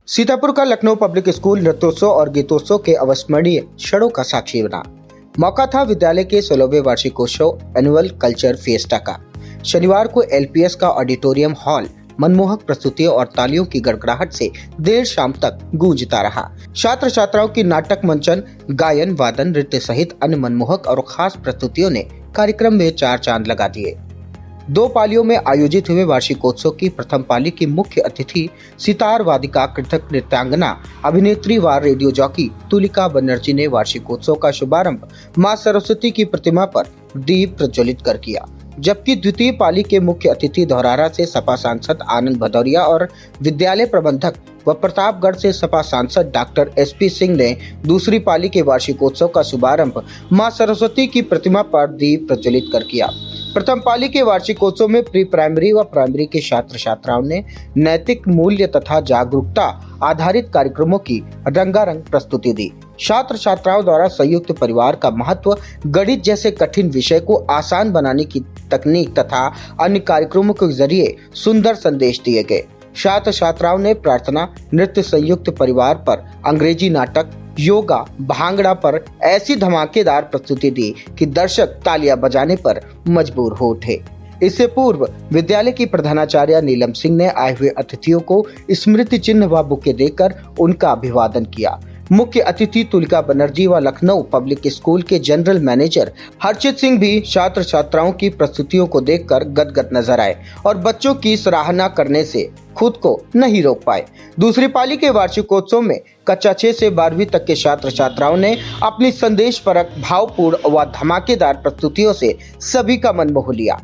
सीतापुर का Lucknow public school नृत्योत्सव और गीतोत्सव के अविस्मरणीय क्षणों का साक्षी बना। मौका था विद्यालय के 16वें वार्षिकोत्सव एनुअल कल्चर फिएस्टा का। शनिवार को एलपीएस का ऑडिटोरियम हॉल मनमोहक प्रस्तुतियों और तालियों की गड़गड़ाहट से देर शाम तक गूंजता रहा। छात्र छात्राओं की नाटक मंचन, गायन, वादन, नृत्य सहित अन्य मनमोहक और खास प्रस्तुतियों ने कार्यक्रम में चार चांद लगा दिए। दो पालियों में आयोजित हुए वार्षिकोत्सव की प्रथम पाली की मुख्य अतिथि सितार वादिका, कृतक नृत्यांगना, अभिनेत्री व रेडियो जॉकी तुलिका बनर्जी ने वार्षिकोत्सव का शुभारंभ मां सरस्वती की प्रतिमा पर दीप प्रज्वलित कर किया, जबकि द्वितीय पाली के मुख्य अतिथि धौरारा से सपा सांसद आनंद भदौरिया और विद्यालय प्रबंधक व प्रतापगढ़ से सपा सांसद डॉक्टर एसपी सिंह ने दूसरी पाली के वार्षिकोत्सव का शुभारंभ मां सरस्वती की प्रतिमा पर दीप प्रज्वलित कर किया। प्रथम पाली के वार्षिकोत्सव में प्री प्राइमरी व प्राइमरी के छात्र छात्राओं ने नैतिक मूल्य तथा जागरूकता आधारित कार्यक्रमों की रंगारंग प्रस्तुति दी। छात्र छात्राओं द्वारा संयुक्त परिवार का महत्व, गणित जैसे कठिन विषय को आसान बनाने की तकनीक तथा अन्य कार्यक्रमों के जरिए सुंदर संदेश दिए गए। छात्र छात्राओं ने प्रार्थना, नृत्य, संयुक्त परिवार पर अंग्रेजी नाटक, योगा, भांगड़ा पर ऐसी धमाकेदार प्रस्तुति दी कि दर्शक तालियां बजाने पर मजबूर हो उठे। इससे पूर्व विद्यालय की प्रधानाचार्य नीलम सिंह ने आए हुए अतिथियों को स्मृति चिन्ह व बुके देकर उनका अभिवादन किया। मुख्य अतिथि तुलिका बनर्जी व लखनऊ पब्लिक स्कूल के जनरल मैनेजर हर्षित सिंह भी छात्र छात्राओं की प्रस्तुतियों को देखकर गदगद नजर आए और बच्चों की सराहना करने से खुद को नहीं रोक पाए। दूसरी पाली के वार्षिकोत्सव में कक्षा 6 से 12वीं तक के छात्र छात्राओं ने अपनी संदेशपरक, भावपूर्ण व धमाकेदार प्रस्तुतियों से सभी का मन मोह लिया।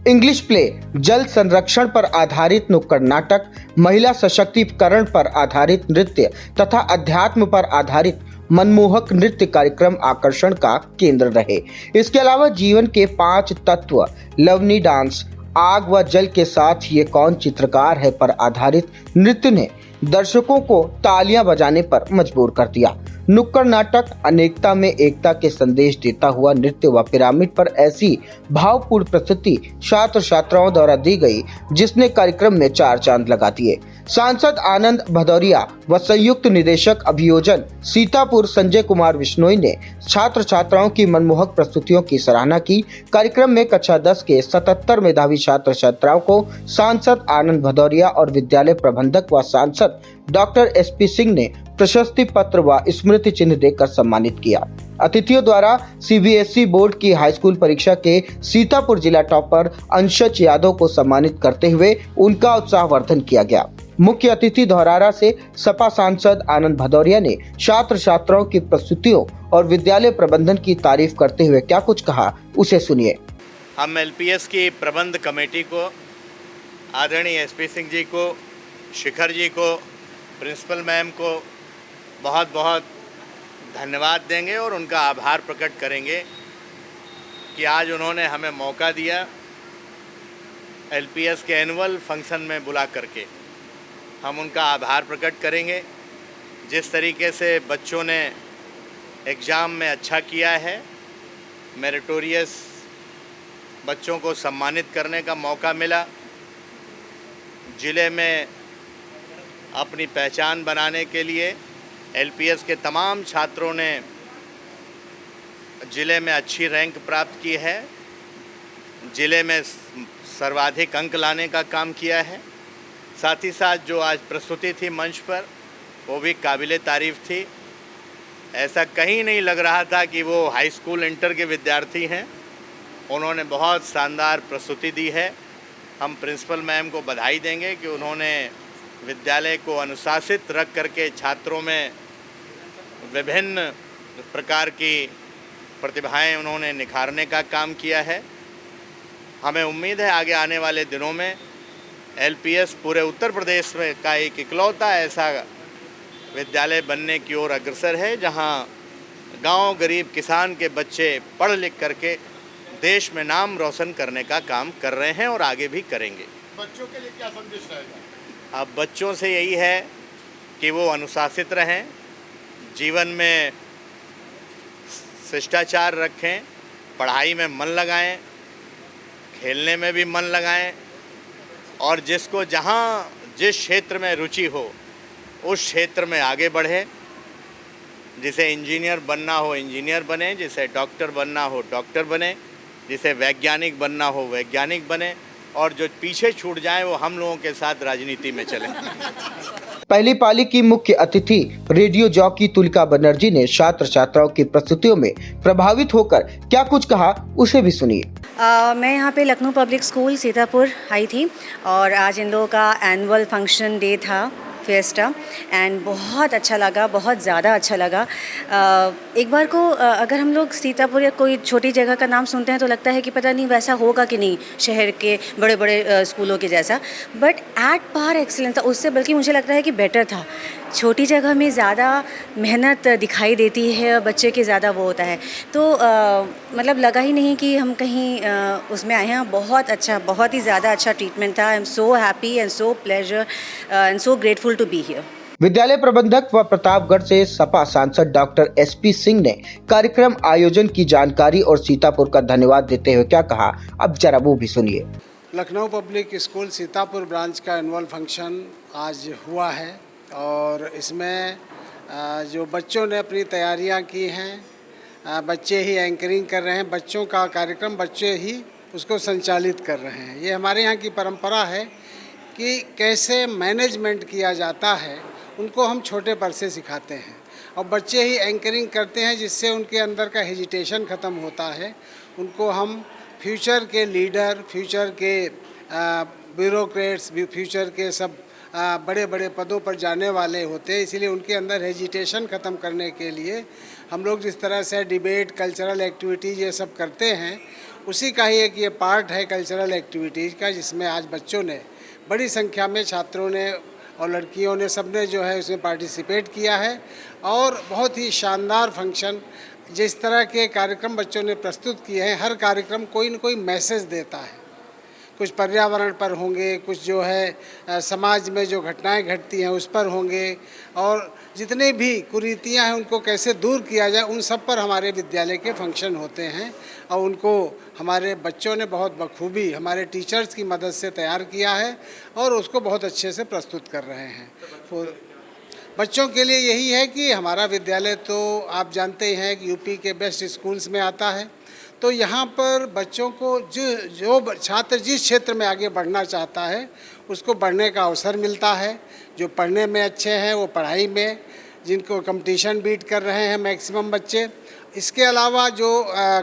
इंग्लिश प्ले, जल संरक्षण पर आधारित नुक्कड़ नाटक, महिला सशक्तिकरण पर आधारित नृत्य तथा अध्यात्म पर आधारित मनमोहक नृत्य कार्यक्रम आकर्षण का केंद्र रहे। इसके अलावा जीवन के 5 तत्व, लवनी डांस, आग व जल के साथ ये कौन चित्रकार है पर आधारित नृत्य ने दर्शकों को तालियां बजाने पर मजबूर कर दिया। नुक्कड़ नाटक अनेकता में एकता के संदेश देता हुआ नृत्य व पिरामिड पर ऐसी भावपूर्ण प्रस्तुति छात्र छात्राओं द्वारा दी गई जिसने कार्यक्रम में चार चांद लगा दिए। सांसद आनंद भदौरिया व संयुक्त निदेशक अभियोजन सीतापुर संजय कुमार बिश्नोई ने छात्र छात्राओं की मनमोहक प्रस्तुतियों की सराहना की। कार्यक्रम में कक्षा 10 के 77 मेधावी छात्र छात्राओं को सांसद आनंद भदौरिया और विद्यालय प्रबंधक व सांसद डॉक्टर एसपी सिंह ने प्रशस्ति पत्र व स्मृति चिन्ह देकर सम्मानित किया। अतिथियों द्वारा सीबीएसई बोर्ड की हाईस्कूल परीक्षा के सीतापुर जिला टॉपर अंशज यादव को सम्मानित करते हुए उनका उत्साहवर्धन किया गया। मुख्य अतिथि धौरारा से सपा सांसद आनंद भदौरिया ने छात्र छात्राओं की प्रस्तुतियों और विद्यालय प्रबंधन की तारीफ करते हुए क्या कुछ कहा, उसे सुनिए। हम एलपीएस की प्रबंध कमेटी को, आदरणीय एसपी सिंह जी को, शिखर जी को, प्रिंसिपल मैम को बहुत बहुत धन्यवाद देंगे और उनका आभार प्रकट करेंगे कि आज उन्होंने हमें मौका दिया एलपीएस के एनुअल फंक्शन में बुला करके। हम उनका आभार प्रकट करेंगे। जिस तरीके से बच्चों ने एग्ज़ाम में अच्छा किया है, मेरिटोरियस बच्चों को सम्मानित करने का मौका मिला। ज़िले में अपनी पहचान बनाने के लिए एलपीएस के तमाम छात्रों ने ज़िले में अच्छी रैंक प्राप्त की है, ज़िले में सर्वाधिक अंक लाने का काम किया है। साथ ही साथ जो आज प्रस्तुति थी मंच पर, वो भी काबिले तारीफ़ थी। ऐसा कहीं नहीं लग रहा था कि वो हाई स्कूल इंटर के विद्यार्थी हैं। उन्होंने बहुत शानदार प्रस्तुति दी है। हम प्रिंसिपल मैम को बधाई देंगे कि उन्होंने विद्यालय को अनुशासित रख करके छात्रों में विभिन्न प्रकार की प्रतिभाएं उन्होंने निखारने का काम किया है। हमें उम्मीद है आगे आने वाले दिनों में एलपीएस पूरे उत्तर प्रदेश में का एक इकलौता ऐसा विद्यालय बनने की ओर अग्रसर है जहां गांव गरीब किसान के बच्चे पढ़ लिख करके देश में नाम रोशन करने का काम कर रहे हैं और आगे भी करेंगे। बच्चों के लिए क्या संदेश रहेगा? अब बच्चों से यही है कि वो अनुशासित रहें, जीवन में शिष्टाचार रखें, पढ़ाई में मन लगाएं, खेलने में भी मन लगाएं और जिसको जहाँ जिस क्षेत्र में रुचि हो उस क्षेत्र में आगे बढ़े। जिसे इंजीनियर बनना हो इंजीनियर बने, जिसे डॉक्टर बनना हो डॉक्टर बने, जिसे वैज्ञानिक बनना हो वैज्ञानिक बने, और जो पीछे छूट जाए वो हम लोगों के साथ राजनीति में चले। पहली पाली की मुख्य अतिथि रेडियो जॉकी तुलिका बनर्जी ने छात्र छात्राओं की प्रस्तुतियों में प्रभावित होकर क्या कुछ कहा, उसे भी सुनिए। मैं यहाँ पे लखनऊ पब्लिक स्कूल सीतापुर आई थी और आज इन लोगों का एनुअल फंक्शन डे था, फिएस्टा, एंड बहुत अच्छा लगा, बहुत ज़्यादा अच्छा लगा। एक बार को अगर हम लोग सीतापुर या कोई छोटी जगह का नाम सुनते हैं तो लगता है कि पता नहीं वैसा होगा कि नहीं शहर के बड़े बड़े स्कूलों के जैसा, बट एट पार एक्सीलेंस था, उससे बल्कि मुझे लगता है कि बेटर था। छोटी जगह में ज़्यादा मेहनत दिखाई देती है, बच्चे के ज़्यादा वो होता है, तो मतलब लगा ही नहीं कि हम कहीं उसमें आए हैं। बहुत अच्छा, बहुत ही ज़्यादा अच्छा ट्रीटमेंट था। I am so happy and so pleasure and so grateful to be here. विद्यालय प्रबंधक व प्रतापगढ़ से सपा सांसद डॉक्टर एसपी सिंह ने कार्यक्रम आयोजन की जानकारी और सीतापुर का धन्यवाद देते हुए क्या कहा, अब जरा वो भी सुनिए। Lucknow public school Sitapur branch का एनुअल फंक्शन आज हुआ है और इसमें जो बच्चों ने अपनी तैयारियां की हैं, बच्चे ही एंकरिंग कर रहे हैं, बच्चों का कार्यक्रम बच्चे ही उसको संचालित कर रहे हैं। ये हमारे यहाँ की परंपरा है कि कैसे मैनेजमेंट किया जाता है, उनको हम छोटे पर से सिखाते हैं और बच्चे ही एंकरिंग करते हैं, जिससे उनके अंदर का हेजिटेशन ख़त्म होता है। उनको हम फ्यूचर के लीडर, फ्यूचर के ब्यूरोक्रेट्स, फ्यूचर के सब बड़े बड़े पदों पर जाने वाले होते हैं, इसीलिए उनके अंदर हेजिटेशन ख़त्म करने के लिए हम लोग जिस तरह से डिबेट, कल्चरल एक्टिविटीज़ ये सब करते हैं, उसी का ही एक ये पार्ट है कल्चरल एक्टिविटीज़ का, जिसमें आज बच्चों ने बड़ी संख्या में, छात्रों ने और लड़कियों ने, सबने जो है उसमें पार्टिसिपेट किया है और बहुत ही शानदार फंक्शन। जिस तरह के कार्यक्रम बच्चों ने प्रस्तुत किए हैं, हर कार्यक्रम कोई न कोई मैसेज देता है। कुछ पर्यावरण पर होंगे, कुछ जो है समाज में जो घटनाएं घटती हैं उस पर होंगे, और जितने भी कुरीतियां हैं उनको कैसे दूर किया जाए, उन सब पर हमारे विद्यालय के फंक्शन होते हैं और उनको हमारे बच्चों ने बहुत बखूबी हमारे टीचर्स की मदद से तैयार किया है और उसको बहुत अच्छे से प्रस्तुत कर रहे हैं। तो बच्चों के लिए यही है कि हमारा विद्यालय तो आप जानते ही हैं कि यूपी के बेस्ट स्कूल्स में आता है, तो यहाँ पर बच्चों को जो छात्र जिस क्षेत्र में आगे बढ़ना चाहता है उसको बढ़ने का अवसर मिलता है। जो पढ़ने में अच्छे हैं वो पढ़ाई में, जिनको कंपटीशन बीट कर रहे हैं मैक्सिमम बच्चे, इसके अलावा जो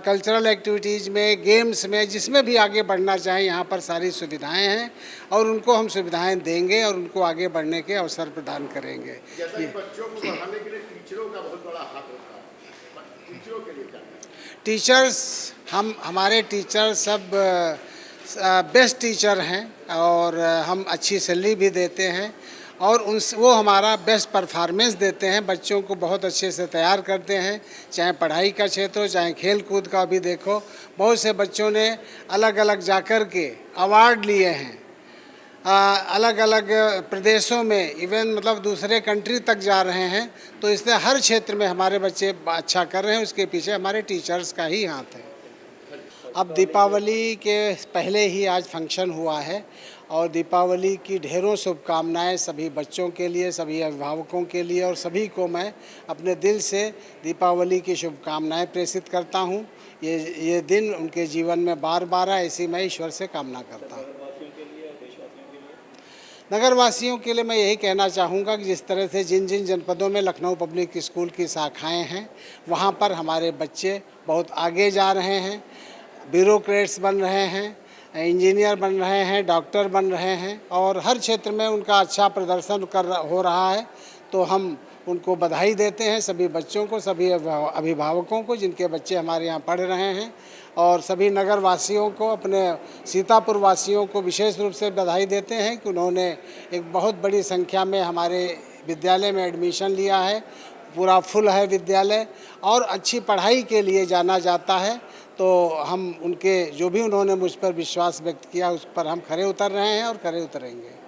कल्चरल एक्टिविटीज़ में, गेम्स में, जिसमें भी आगे बढ़ना चाहें, यहाँ पर सारी सुविधाएं हैं और उनको हम सुविधाएं देंगे और उनको आगे बढ़ने के अवसर प्रदान करेंगे। बच्चों को पढ़ाने के लिए टीचरों का बहुत बड़ा हाथ होता है, टीचरों के लिए क्या? टीचर्स, हमारे टीचर सब बेस्ट टीचर हैं और हम अच्छी सैलरी भी देते हैं और वो हमारा बेस्ट परफॉर्मेंस देते हैं, बच्चों को बहुत अच्छे से तैयार करते हैं, चाहे पढ़ाई का क्षेत्र हो, चाहे खेल कूद का। भी देखो बहुत से बच्चों ने अलग अलग जाकर के अवार्ड लिए हैं, अलग अलग प्रदेशों में, इवन मतलब दूसरे कंट्री तक जा रहे हैं। तो इसलिए हर क्षेत्र में हमारे बच्चे अच्छा कर रहे हैं, उसके पीछे हमारे टीचर्स का ही हाथ है। अब दीपावली के पहले ही आज फंक्शन हुआ है और दीपावली की ढेरों शुभकामनाएं सभी बच्चों के लिए, सभी अभिभावकों के लिए, और सभी को मैं अपने दिल से दीपावली की शुभकामनाएं प्रेषित करता हूं। ये दिन उनके जीवन में बार बार आए, ऐसी मैं ईश्वर से कामना करता हूं। नगरवासियों के लिए मैं यही कहना चाहूँगा कि जिस तरह से जिन जिन जनपदों में लखनऊ पब्लिक स्कूल की शाखाएं हैं, वहाँ पर हमारे बच्चे बहुत आगे जा रहे हैं, ब्यूरोक्रेट्स बन रहे हैं, इंजीनियर बन रहे हैं, डॉक्टर बन रहे हैं और हर क्षेत्र में उनका अच्छा प्रदर्शन हो रहा है। तो हम उनको बधाई देते हैं, सभी बच्चों को, सभी अभिभावकों को जिनके बच्चे हमारे यहाँ पढ़ रहे हैं, और सभी नगर वासियों को, अपने सीतापुर वासियों को विशेष रूप से बधाई देते हैं कि उन्होंने एक बहुत बड़ी संख्या में हमारे विद्यालय में एडमिशन लिया है। पूरा फुल है विद्यालय और अच्छी पढ़ाई के लिए जाना जाता है। तो हम उनके जो भी उन्होंने मुझ पर विश्वास व्यक्त किया उस पर हम खरे उतर रहे हैं और खरे उतरेंगे।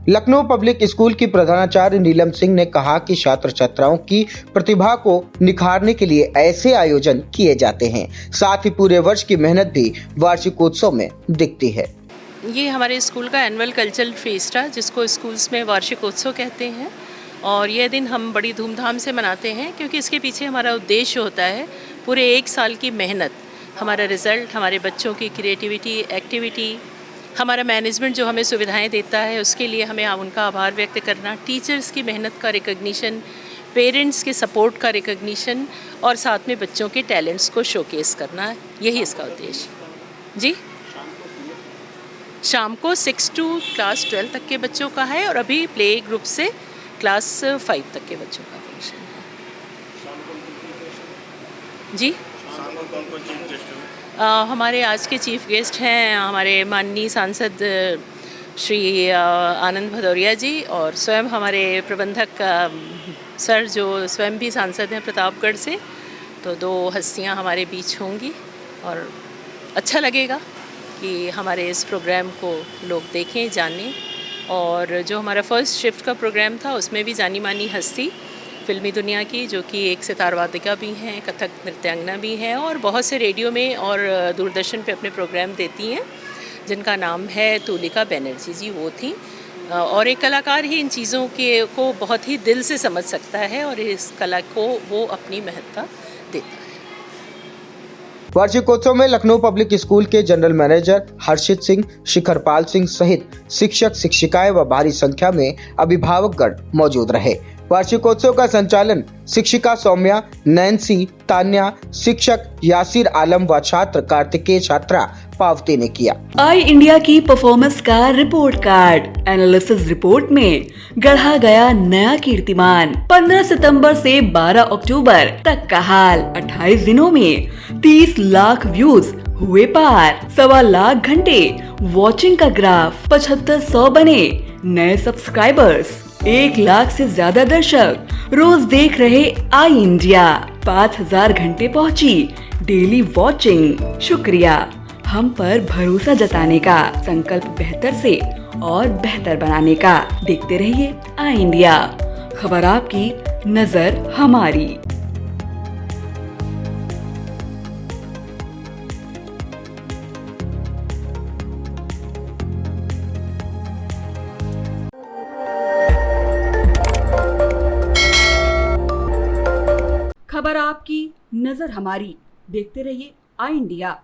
लखनऊ पब्लिक स्कूल की प्रधानाचार्य नीलम सिंह ने कहा कि छात्र छात्राओं की प्रतिभा को निखारने के लिए ऐसे आयोजन किए जाते हैं, साथ ही पूरे वर्ष की मेहनत भी वार्षिकोत्सव में दिखती है। ये हमारे स्कूल का एनुअल कल्चरल फेस्ट है, जिसको स्कूल्स में वार्षिकोत्सव कहते हैं, और यह दिन हम बड़ी धूमधाम से मनाते हैं क्योंकि इसके पीछे हमारा उद्देश्य होता है पूरे 1 साल की मेहनत, हमारा रिज़ल्ट, हमारे बच्चों की क्रिएटिविटी, एक्टिविटी, हमारा मैनेजमेंट जो हमें सुविधाएं देता है उसके लिए हमें उनका आभार व्यक्त करना, टीचर्स की मेहनत का रिकग्निशन, पेरेंट्स के सपोर्ट का रिकग्निशन और साथ में बच्चों के टैलेंट्स को शोकेस करना, यही इसका उद्देश्य। जी, शाम को 6 to क्लास 12 तक के बच्चों का है और अभी प्ले ग्रुप से क्लास 5 तक के बच्चों का फंक्शन है। जी, हमारे आज के चीफ गेस्ट हैं हमारे माननीय सांसद श्री आनंद भदौरिया जी और स्वयं हमारे प्रबंधक सर जो स्वयं भी सांसद हैं प्रतापगढ़ से। तो 2 हस्तियां हमारे बीच होंगी और अच्छा लगेगा कि हमारे इस प्रोग्राम को लोग देखें, जानें। और जो हमारा फर्स्ट शिफ्ट का प्रोग्राम था उसमें भी जानी मानी हस्ती फिल्मी दुनिया की जो कि एक सितार वादिका भी हैं, कथक नृत्यांगना भी हैं और बहुत से रेडियो में और दूरदर्शन पे अपने प्रोग्राम देती हैं, जिनका नाम है तुलिका बनर्जी जी, वो थी। और एक कलाकार ही इन चीज़ों को बहुत ही दिल से समझ सकता है और इस कला को वो अपनी महत्ता देता है। वार्षिकोत्सव में लखनऊ पब्लिक स्कूल के जनरल मैनेजर हर्षित सिंह, शिखरपाल सिंह सहित शिक्षक, शिक्षिकाएं व भारी संख्या में अभिभावकगण मौजूद रहे। वार्षिकोत्सव का संचालन शिक्षिका सौम्या, नैन्सी, तान्या, शिक्षक यासिर आलम व छात्र कार्तिकेय छात्रा पावती ने किया। आई इंडिया की परफॉर्मेंस का रिपोर्ट कार्ड एनालिसिस रिपोर्ट में गढ़ा गया नया कीर्तिमान। 15 सितंबर से 12 अक्टूबर तक का हाल, 28 दिनों में 30 लाख व्यूज हुए पार, 1.25 लाख घंटे वॉचिंग का ग्राफ, 7500 बने नए सब्सक्राइबर्स, 1 लाख से ज्यादा दर्शक रोज देख रहे आई इंडिया, 5000 घंटे पहुंची डेली वॉचिंग। शुक्रिया हम पर भरोसा जताने का, संकल्प बेहतर से और बेहतर बनाने का। देखते रहिए आई इंडिया, खबर आपकी, नजर हमारी। खबर आपकी, नजर हमारी। देखते रहिए आई इंडिया।